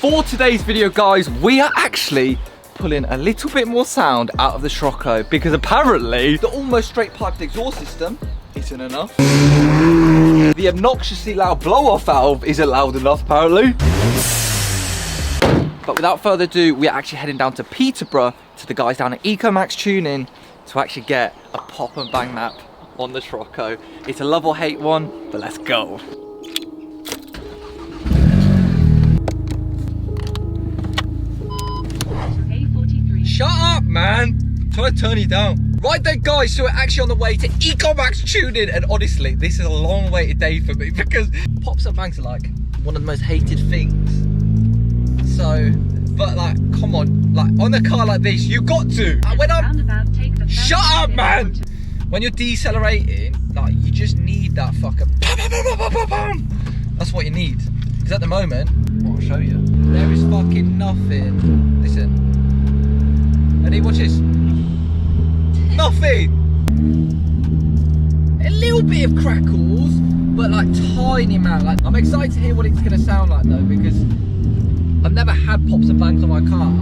For today's video, guys, we are actually pulling a little bit more sound out of the Scirocco because apparently the almost straight piped exhaust system isn't enough. The obnoxiously loud blow-off valve isn't loud enough, apparently. But without further ado, we're actually heading down to Peterborough to the guys down at ECOMAX Tuning to actually get a pop and bang map on the Scirocco. It's a love or hate one, but let's go. Shut up, man! I'm trying to turn you down. Right then, guys, so we're actually on the way to ECOMAX Tuning, and honestly, this is a long waited day for me because pops and bangs are like one of the most hated things. So, but like, come on, like on a car like this, you got to. When I'm, shut up, man! When you're decelerating, like you just need that fucking. That's what you need. Because at the moment, well, I'll show you. There is fucking nothing. Listen. Ready, watch this. Nothing. A little bit of crackles, but like tiny amount. Like I'm excited to hear what it's gonna sound like though, because I've never had pops and bangs on my car.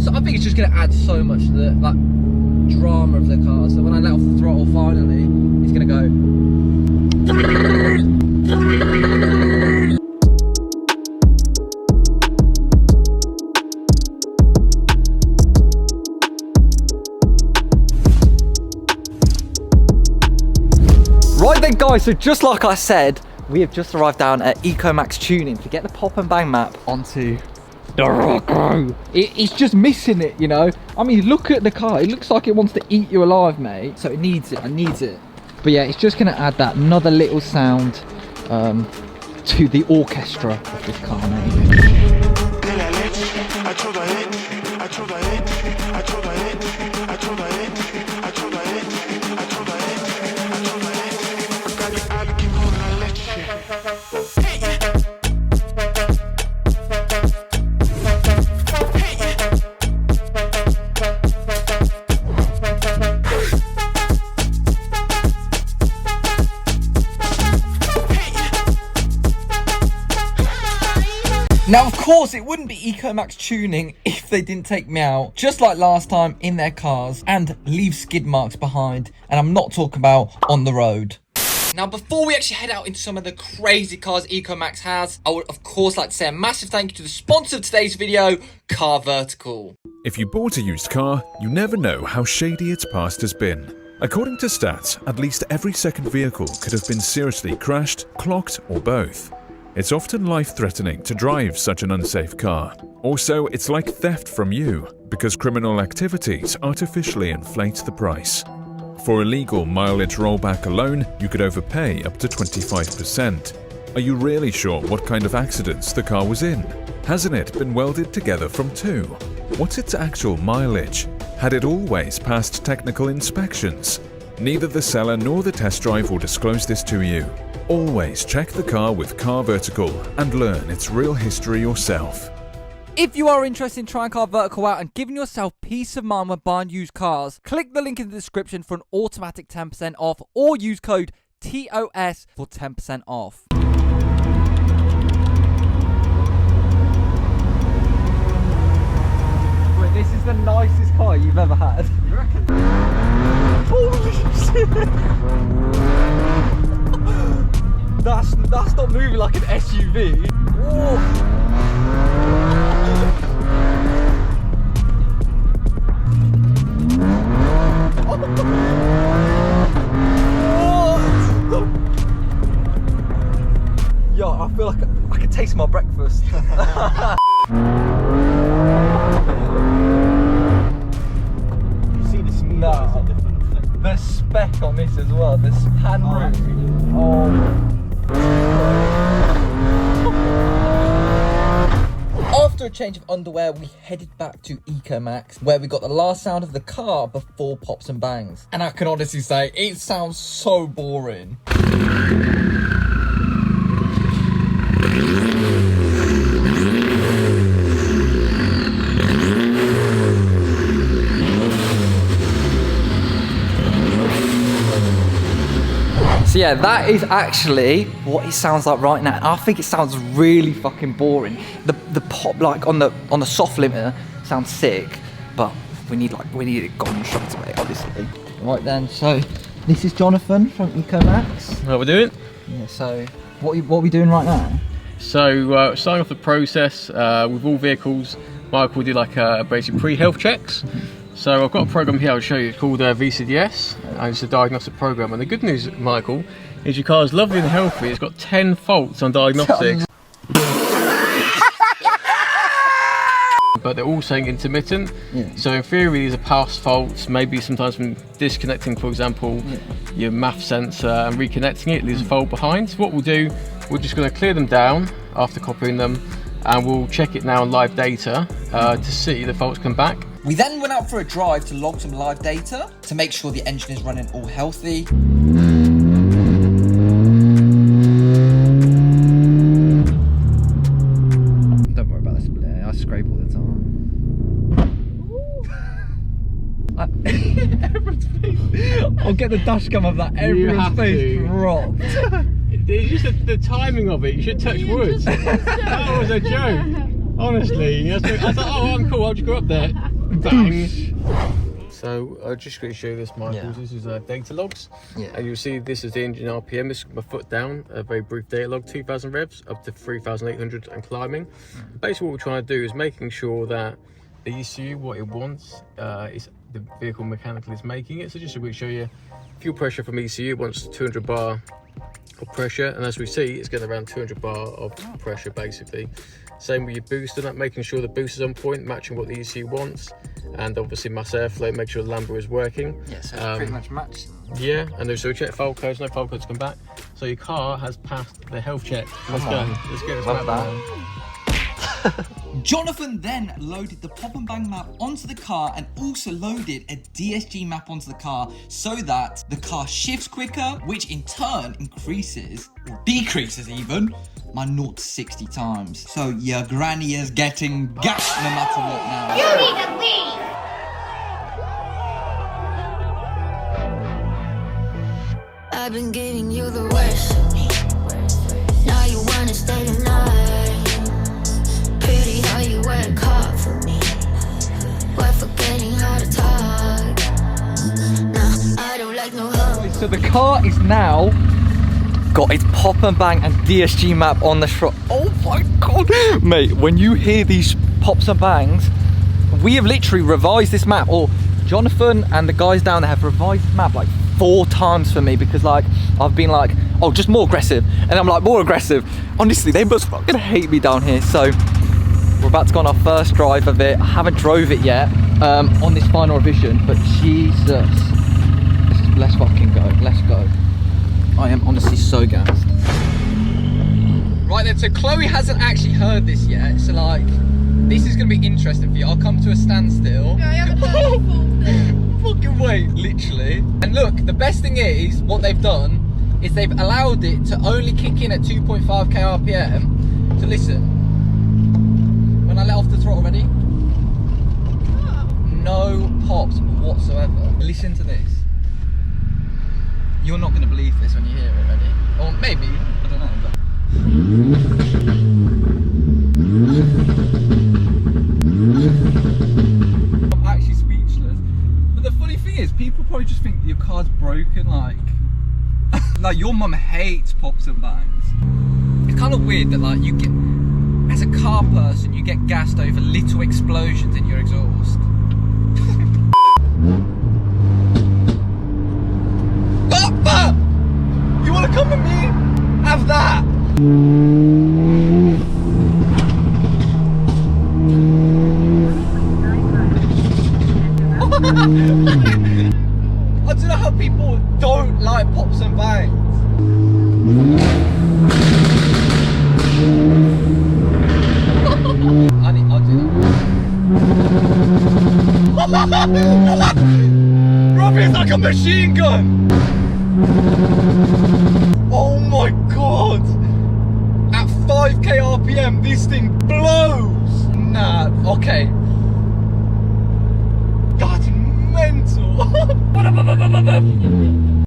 So I think it's just gonna add so much to the like drama of the car. So when I let off the throttle finally, it's gonna go. Right then, guys, so just like I said, we have just arrived down at ECOMAX Tuning to get the pop and bang map onto the Scirocco. It's just missing it, you know. I mean, look at the car. It looks like it wants to eat you alive, mate. So it needs it. I need it. But yeah, it's just going to add that another little sound to the orchestra of this car, mate. Now, of course, it wouldn't be ECOMAX Tuning if they didn't take me out, just like last time, in their cars and leave skid marks behind. And I'm not talking about on the road. Now, before we actually head out into some of the crazy cars ECOMAX has, I would, of course, like to say a massive thank you to the sponsor of today's video, Car Vertical. If you bought a used car, you never know how shady its past has been. According to stats, at least every second vehicle could have been seriously crashed, clocked, or both. It's often life-threatening to drive such an unsafe car. Also, it's like theft from you, because criminal activities artificially inflate the price. For illegal mileage rollback alone, you could overpay up to 25%. Are you really sure what kind of accidents the car was in? Hasn't it been welded together from two? What's its actual mileage? Had it always passed technical inspections? Neither the seller nor the test drive will disclose this to you. Always check the car with Car Vertical and learn its real history yourself. If you are interested in trying Car Vertical out and giving yourself peace of mind when buying used cars, click the link in the description for an automatic 10% off or use code TOS for 10% off. Wait, this is the nicest car you've ever had. You reckon? Holy shit! That's not moving like an SUV. Whoa. Yo, I feel like I can taste my breakfast. You see the speed? No. The spec on this as well, the span roof. Oh. After a change of underwear, we headed back to ECOMAX, where we got the last sound of the car before pops and bangs. And I can honestly say, it sounds so boring. yeah, that is actually what it sounds like right now. I think it sounds really fucking boring. The pop like on the soft limiter sounds sick, but we need it gone straight away, obviously. Right then, so this is Jonathan from ECOMAX. How we doing? Yeah, so what are we doing right now? So starting off the process with all vehicles, Michael will do like basic pre-health checks. So I've got a program here I'll show you. It's called VCDS, and it's a diagnostic program. And the good news, Michael, is your car is lovely and healthy. It's got 10 faults on diagnostics. But they're all saying intermittent. Yeah. So in theory, these are past faults, maybe sometimes from disconnecting, for example, your MAF sensor and reconnecting it, leaves a fault behind. So what we'll do, we're just going to clear them down after copying them, and we'll check it now on live data to see the faults come back. We then went out for a drive to log some live data to make sure the engine is running all healthy. Don't worry about this split, I scrape all the time. Everyone's face. I'll get the dash cam of that. Everyone's face dropped. It's just the timing of it. You should touch wood. That was a joke. Honestly, I thought, oh, I'm cool. I'll just go up there. Bang. So I'm just going to show you this, Michael. Yeah. This is data logs, and you'll see this is the engine RPM. This is my foot down, a very brief data log, 2,000 revs up to 3,800 and climbing. Basically, what we're trying to do is making sure that the ECU, what it wants, is the vehicle mechanically is making it. So just to show you, fuel pressure from ECU wants 200 bar of pressure, and as we see, it's getting around 200 bar of pressure basically. Same with your booster, that making sure the boost is on point, matching what the ECU wants, and obviously mass airflow, make sure the Lambo is working. Yeah, so it's pretty much matched. Yeah, and so we check fault codes, no fault codes come back. So your car has passed the health check. Let's go. Let's get this map down. Jonathan then loaded the pop and bang map onto the car and also loaded a DSG map onto the car so that the car shifts quicker, which in turn increases, or decreases even, my 0 to 60 times. So your granny is getting gassed no matter what now. You need to leave! I've been giving you the worst. Now you wanna stay the night. Pretty how you work hard for me. We're forgetting how to talk. Nah, I don't like no hug. So the car is now got its pop and bang and DSG map on the front. Oh my god, mate! When you hear these pops and bangs, we have literally revised this map, or Jonathan and the guys down there have revised this map like 4 times for me, because like I've been like, oh, just more aggressive, and I'm like, more aggressive. Honestly, they must fucking hate me down here. So we're about to go on our first drive of it. I haven't drove it yet on this final revision, but Jesus, let's fucking go. Let's go. I am honestly so gassed. Right then, so Chloe hasn't actually heard this yet, so like, this is gonna be interesting for you. I'll come to a standstill. No, I haven't heard the full thing. Fucking wait, literally. And look, the best thing is, what they've done is they've allowed it to only kick in at 2.5k RPM. So listen, when I let off the throttle, ready? No pops whatsoever. Listen to this. You're not going to believe this when you hear it, ready? Or maybe, I don't know. But... I'm actually speechless. But the funny thing is, people probably just think your car's broken, like... like, your mum hates pops and bangs. It's kind of weird that, like, you get... As a car person, you get gassed over little explosions in your exhaust. Papa! You wanna come with me? Have that! I don't know how people don't like pops and bangs. I'll do that. Robbie's like a machine gun! Oh my god! At 5k RPM, this thing blows! Nah, okay. That's mental!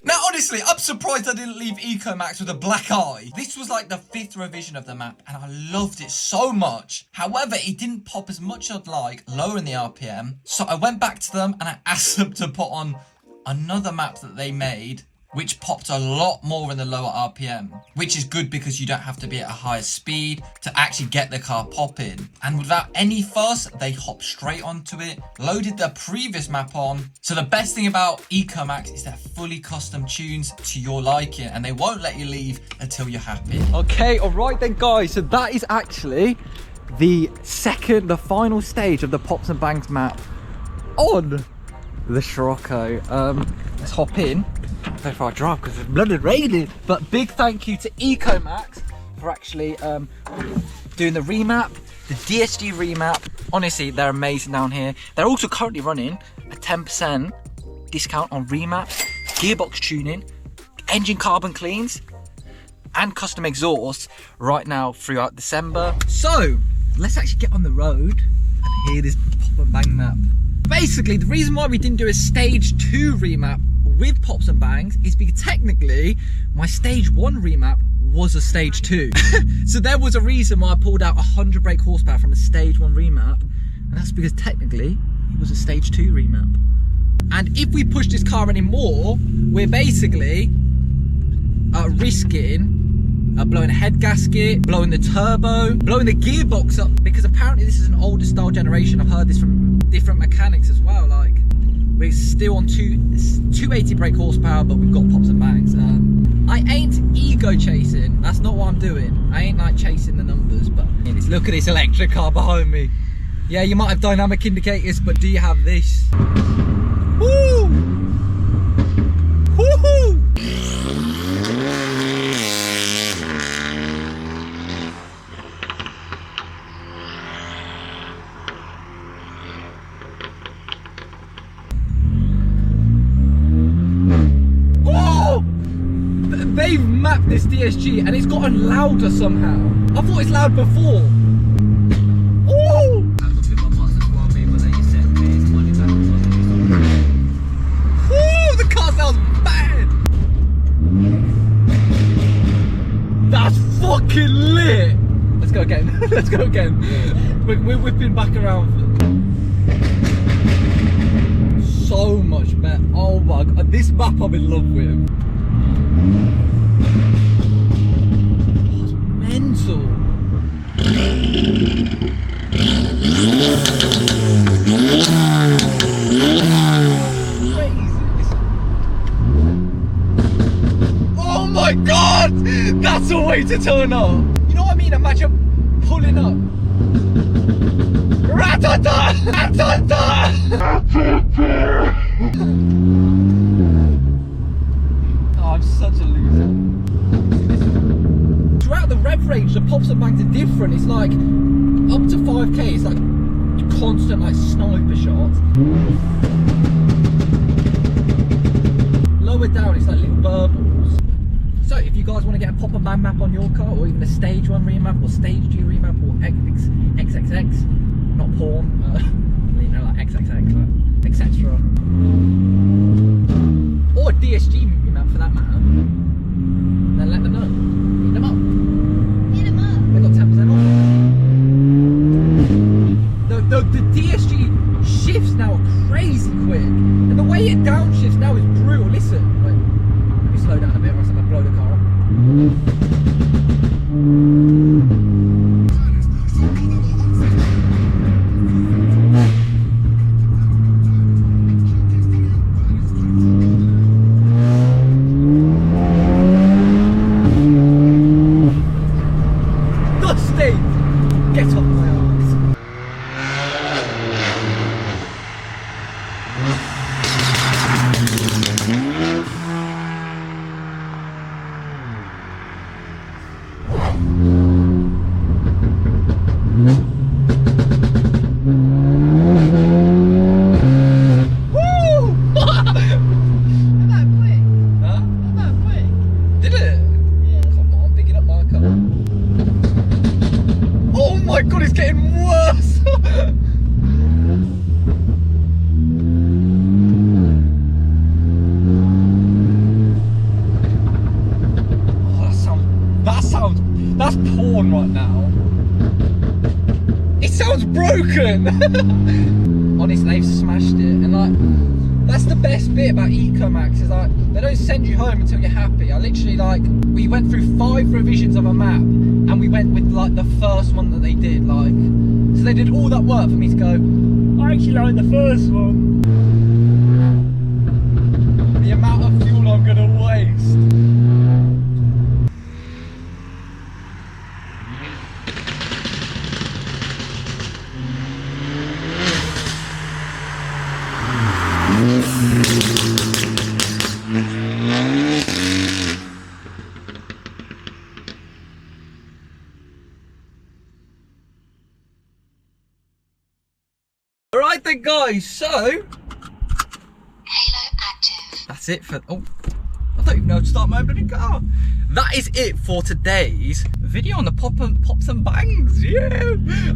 Now Honestly, I'm surprised I didn't leave ECOMAX with a black eye. This was like the 5th revision of the map and I loved it so much. However, it didn't pop as much as I'd like, lowering the RPM. So I went back to them and I asked them to put on another map that they made, which popped a lot more in the lower RPM, which is good because you don't have to be at a higher speed to actually get the car popping. And without any fuss, they hopped straight onto it, loaded the previous map on. So the best thing about ECOMAX is they're fully custom tunes to your liking and they won't let you leave until you're happy. Okay, all right then guys, so that is actually the final stage of the Pops and Bangs map on the Scirocco. Let's hop in. So far I drive because it's bloody raining. But big thank you to ECOMAX for actually doing the remap, the DSG remap. Honestly, they're amazing down here. They're also currently running a 10% discount on remaps, gearbox tuning, engine carbon cleans, and custom exhausts right now throughout December. So let's actually get on the road and hear this Pop and Bang map. Basically, the reason why we didn't do a stage 2 remap with Pops and Bangs is because technically my stage 1 remap was a stage 2. So there was a reason why I pulled out 100 brake horsepower from a stage 1 remap, and that's because technically it was a stage 2 remap. And if we push this car anymore, we're basically risking blowing a head gasket, blowing the turbo, blowing the gearbox up, because apparently this is an older style generation. I've heard this from different mechanics as well. Like, we're still on 280 brake horsepower, but we've got Pops and Bangs. I ain't ego chasing. That's not what I'm doing. I ain't like chasing the numbers, but look at this electric car behind me. Yeah, you might have dynamic indicators, but do you have this? Woo! Woohoo! They've mapped this DSG and it's gotten louder somehow. I thought it's loud before. Ooh! Ooh, the car sounds bad. That's fucking lit. Let's go again. Let's go again. We're whipping back around. So much better. Oh my god, this map I'm in love with. Oh, it's mental. Oh my god! That's a way to turn up. You know what I mean? Imagine pulling up. Ratata! Ratata! Oh, I'm such a loser. Throughout the rev range, the Pops and Bangs are different. It's like up to 5k, it's like constant like sniper shots. Lower down, it's like little burbles. So if you guys want to get a Pop and Bang map on your car, or even a stage 1 remap, or stage 2 remap, or XXX, not porn, you know, like XXX, like, etc. Or a DSG remap for that matter, then let them know. Hit them up. Hit 'em up. They got 10% off. The DSG shifts now are crazy quick, and the way it downshifts now is brutal. Listen, wait, let me slow down a bit, or else I'm gonna blow the car up. Get off my arms. Oh my god, it's getting worse! Honestly, they've smashed it, and like, that's the best bit about ECOMAX is like, they don't send you home until you're happy. I literally like, we went through 5 revisions of a map, and we went with like the first one that they did, like, so they did all that work for me to go, I actually like the first one. The amount of fuel I'm gonna waste. Alright then guys, so Halo active. that's it for, oh, I don't even know how to start my own bloody car. That is it for today's video on the pops and bangs, yeah.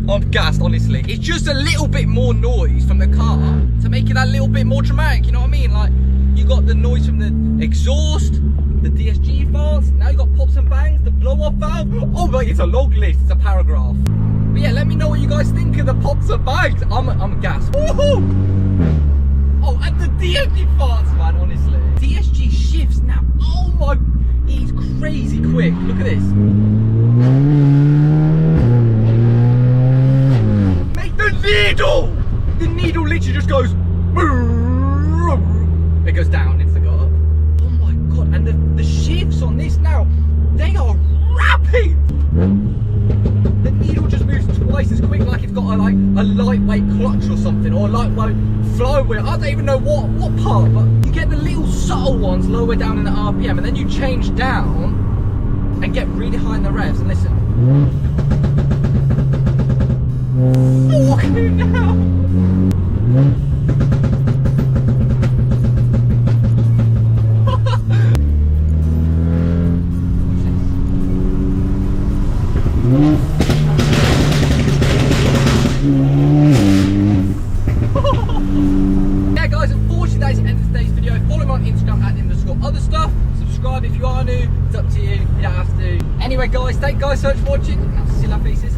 I'm gassed, honestly. It's just a little bit more noise from the car to make it that little bit more dramatic, you know what I mean? Like, you got the noise from the exhaust, the DSG farts, now you got pops and bangs, the blow-off valve. Oh, but it's a long list, it's a paragraph. But yeah, let me know what you guys think of the pops and bangs. I'm gassed. Woohoo! Oh, and the DSG farts, man, honestly. DSG shifts now. Oh my, he's crazy quick. Look at this. Mate, the needle! The needle literally just goes. It goes down instead of go up. Oh my god, and the shifts on this now, they are rapid. The needle just moves twice as quick, like it's got a lightweight clutch or something, or a lightweight flywheel. I don't even know what part, but you get the little subtle ones lower down in the RPM, and then you change down and get really high in the revs. And listen, walking now. Yeah guys, unfortunately that is the end of today's video. Follow me on Instagram at @OtherStuff. Subscribe if you are new, it's up to you, you don't have to. Anyway guys, thank you guys so much for watching, and I'll see you later, pieces.